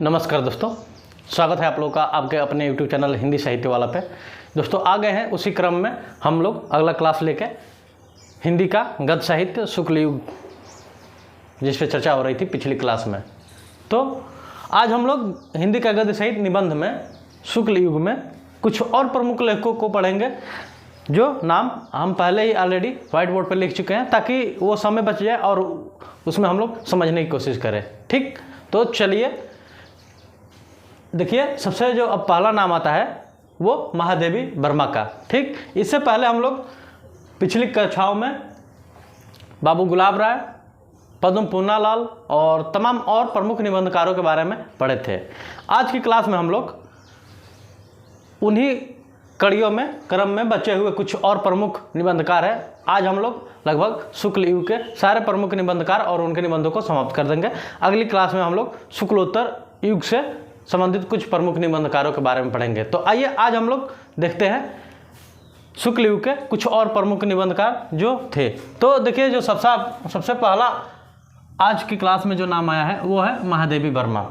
नमस्कार दोस्तों, स्वागत है आप लोगों का आपके अपने YouTube चैनल हिंदी साहित्य वाला पे। दोस्तों आ गए हैं उसी क्रम में हम लोग अगला क्लास लेके हिंदी का गद्य साहित्य शुक्ल युग जिस पे चर्चा हो रही थी पिछली क्लास में। तो आज हम लोग हिंदी का गद्य साहित्य निबंध में शुक्ल युग में कुछ और प्रमुख लेखकों को पढ़ेंगे जो नाम हम पहले ही ऑलरेडी व्हाइट बोर्ड पर लिख चुके हैं, ताकि वो समय बच जाए और उसमें हम लोग समझने की कोशिश करें। ठीक, तो चलिए देखिए, सबसे जो अब पहला नाम आता है वो महादेवी वर्मा का। ठीक, इससे पहले हम लोग पिछली कक्षाओं में बाबू गुलाब राय, पद्म पूर्णालाल और तमाम और प्रमुख निबंधकारों के बारे में पढ़े थे। आज की क्लास में हम लोग उन्हीं कड़ियों में क्रम में बचे हुए कुछ और प्रमुख निबंधकार हैं। आज हम लोग लगभग शुक्ल युग के सारे प्रमुख निबंधकार और उनके निबंधों को समाप्त कर देंगे। अगली क्लास में हम लोग शुक्लोत्तर युग से संबंधित कुछ प्रमुख निबंधकारों के बारे में पढ़ेंगे। तो आइए आज हम लोग देखते हैं शुक्ल युग के कुछ और प्रमुख निबंधकार जो थे। तो देखिए, जो सबसे पहला आज की क्लास में जो नाम आया है वो है महादेवी वर्मा,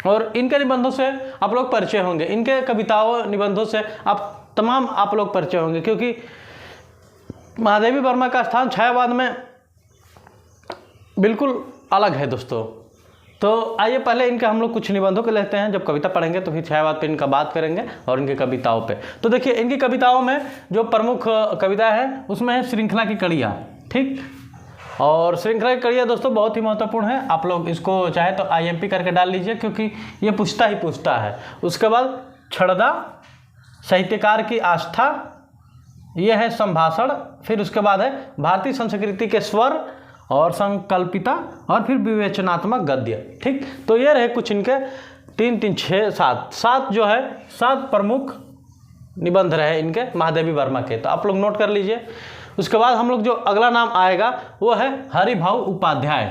और इनके निबंधों से आप लोग परिचय होंगे। इनके कविताओं निबंधों से तमाम आप लोग परिचय होंगे, क्योंकि महादेवी वर्मा का स्थान छायावाद में बिल्कुल अलग है दोस्तों। तो आइए पहले इनके हम लोग कुछ निबंधों को लेते हैं, जब कविता पढ़ेंगे तो फिर छायावाद पे इनका बात करेंगे और इनकी कविताओं पे। तो देखिए, इनकी कविताओं में जो प्रमुख कविता है उसमें है श्रृंखला की कड़ियाँ। ठीक, और श्रृंखला की कड़ियाँ दोस्तों बहुत ही महत्वपूर्ण है। आप लोग इसको चाहे तो IMP करके डाल लीजिए, क्योंकि ये पूछता है। उसके बाद छड़दा, साहित्यकार की आस्था, ये है संभाषण। फिर उसके बाद है भारतीय संस्कृति के स्वर और संकल्पिता, और फिर विवेचनात्मक गद्य। ठीक, तो ये रहे कुछ इनके 3, 3, 6, 7 जो है 7 प्रमुख निबंध रहे इनके महादेवी वर्मा के। तो आप लोग नोट कर लीजिए। उसके बाद हम लोग जो अगला नाम आएगा वो है हरिभाऊ उपाध्याय।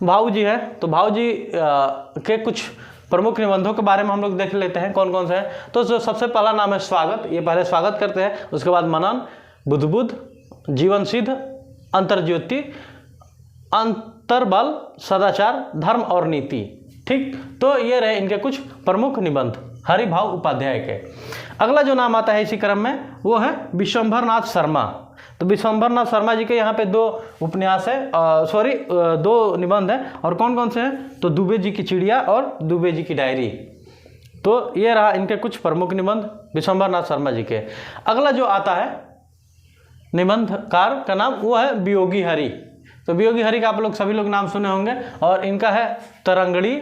भाऊ जी है, तो भाऊ जी के कुछ प्रमुख निबंधों के बारे में हम लोग देख लेते हैं कौन कौन से हैं। तो जो सबसे पहला नाम है स्वागत, ये पहले स्वागत करते हैं। उसके बाद मनन, बुद्ध, जीवन सिद्ध, अंतर्ज्योति, अंतर्बल, सदाचार, धर्म और नीति। ठीक, तो ये रहे इनके कुछ प्रमुख निबंध हरिभाऊ उपाध्याय के। अगला जो नाम आता है इसी क्रम में वो है विश्वंभर नाथ शर्मा। तो विश्वंभर नाथ शर्मा जी के यहाँ पे 2 उपन्यास है, 2 निबंध हैं। और कौन कौन से हैं? तो दुबे जी की चिड़िया और दुबे जी की डायरी। तो ये रहा इनके कुछ प्रमुख निबंध विश्वंभर नाथ शर्मा जी के। अगला जो आता है निबंधकार का नाम वो है वियोगी हरि। तो वियोगी हरि का आप लोग सभी लोग नाम सुने होंगे, और इनका है तरंगड़ी,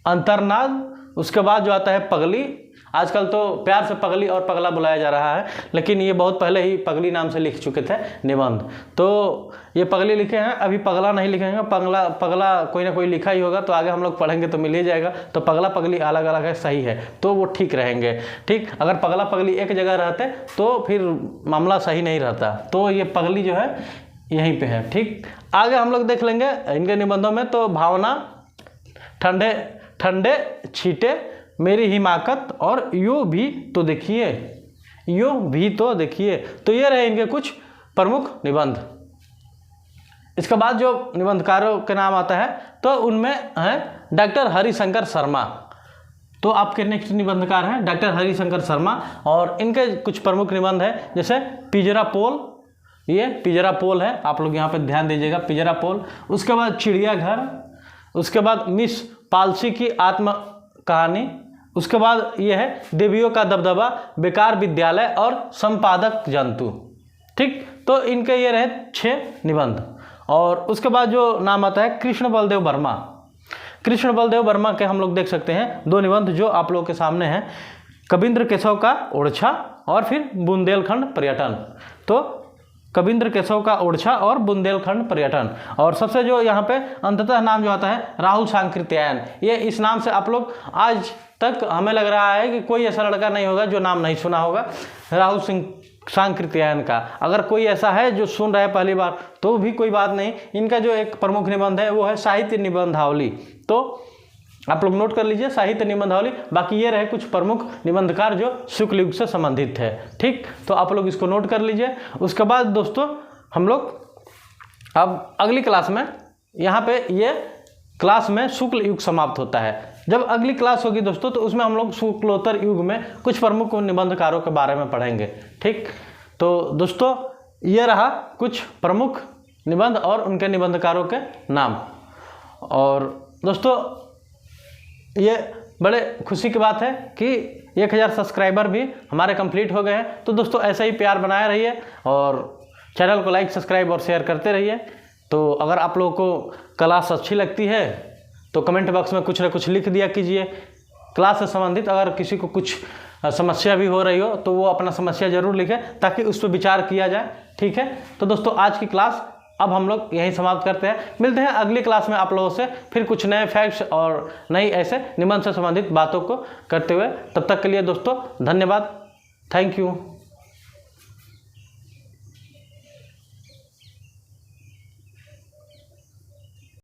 अंतर्नाद। उसके बाद जो आता है पगली। आजकल तो प्यार से पगली और पगला बुलाया जा रहा है, लेकिन ये बहुत पहले ही पगली नाम से लिख चुके थे निबंध। तो ये पगली लिखे हैं, अभी पगला नहीं लिखेंगे। पगला कोई ना कोई लिखा ही होगा, तो आगे हम लोग पढ़ेंगे तो मिल ही जाएगा। तो पगला पगली अलग अलग है, सही है, तो वो ठीक रहेंगे। ठीक, अगर पगला पगली एक जगह रहते तो फिर मामला सही नहीं रहता। तो ये पगली जो है यहीं पे है। ठीक, आगे हम लोग देख लेंगे इनके निबंधों में। तो भावना, ठंडे ठंडे छींटे, मेरी हिमाकत और यूं भी तो देखिए। तो ये रहे इनके कुछ प्रमुख निबंध। इसके बाद जो निबंधकारों के नाम आता है तो उनमें है डॉक्टर हरिशंकर शर्मा। तो आपके नेक्स्ट निबंधकार हैं डॉक्टर हरिशंकर शर्मा, और इनके कुछ प्रमुख निबंध हैं जैसे पिंजरा पोल। ये पिंजरा पोल है, आप लोग यहाँ पे ध्यान दीजिएगा, पिंजरा पोल। उसके बाद चिड़ियाघर। उसके बाद मिस पालसी की आत्म कहानी। उसके बाद ये है देवियों का दबदबा, बेकार विद्यालय और संपादक जंतु। ठीक, तो इनके ये रहे 6 निबंध। और उसके बाद जो नाम आता है कृष्ण बलदेव वर्मा के हम लोग देख सकते हैं 2 निबंध जो आप लोगों के सामने हैं, कबींद्र केशव का ओरछा और फिर बुंदेलखंड पर्यटन। तो कबींद्र केशव का ओरछा और बुंदेलखंड पर्यटन। और सबसे जो यहाँ पे अंततः नाम जो आता है राहुल सांकृत्यायन। ये इस नाम से आप लोग आज तक हमें लग रहा है कि कोई ऐसा लड़का नहीं होगा जो नाम नहीं सुना होगा राहुल सांकृत्यायन का। अगर कोई ऐसा है जो सुन रहा है पहली बार तो भी कोई बात नहीं। इनका जो एक प्रमुख निबंध है वो है साहित्य निबंधावली। तो आप लोग नोट कर लीजिए साहित्य निबंधावली। बाकी ये रहे कुछ प्रमुख निबंधकार जो शुक्ल युग से संबंधित है। ठीक, तो आप लोग इसको नोट कर लीजिए। उसके बाद दोस्तों हम लोग अब अगली क्लास में यहाँ पे ये क्लास में शुक्ल युग समाप्त होता है। जब अगली क्लास होगी दोस्तों तो उसमें हम लोग शुक्लोत्तर युग में कुछ प्रमुख निबंधकारों के बारे में पढ़ेंगे। ठीक, तो दोस्तों ये रहा कुछ प्रमुख निबंध और उनके निबंधकारों के नाम। और दोस्तों ये बड़े खुशी की बात है कि 1000 सब्सक्राइबर भी हमारे कंप्लीट हो गए हैं। तो दोस्तों ऐसा ही प्यार बनाए रहिए और चैनल को लाइक, सब्सक्राइब और शेयर करते रहिए। तो अगर आप लोगों को क्लास अच्छी लगती है तो कमेंट बॉक्स में कुछ ना कुछ लिख दिया कीजिए। क्लास से संबंधित अगर किसी को कुछ समस्या भी हो रही हो तो वो अपना समस्या ज़रूर लिखे ताकि उस पर विचार किया जाए। ठीक है, तो दोस्तों आज की क्लास अब हम लोग यहीं समाप्त करते हैं। मिलते हैं अगली क्लास में आप लोगों से फिर कुछ नए फैक्ट्स और नई ऐसे निबंध से संबंधित बातों को करते हुए। तब तक के लिए दोस्तों धन्यवाद, थैंक यू।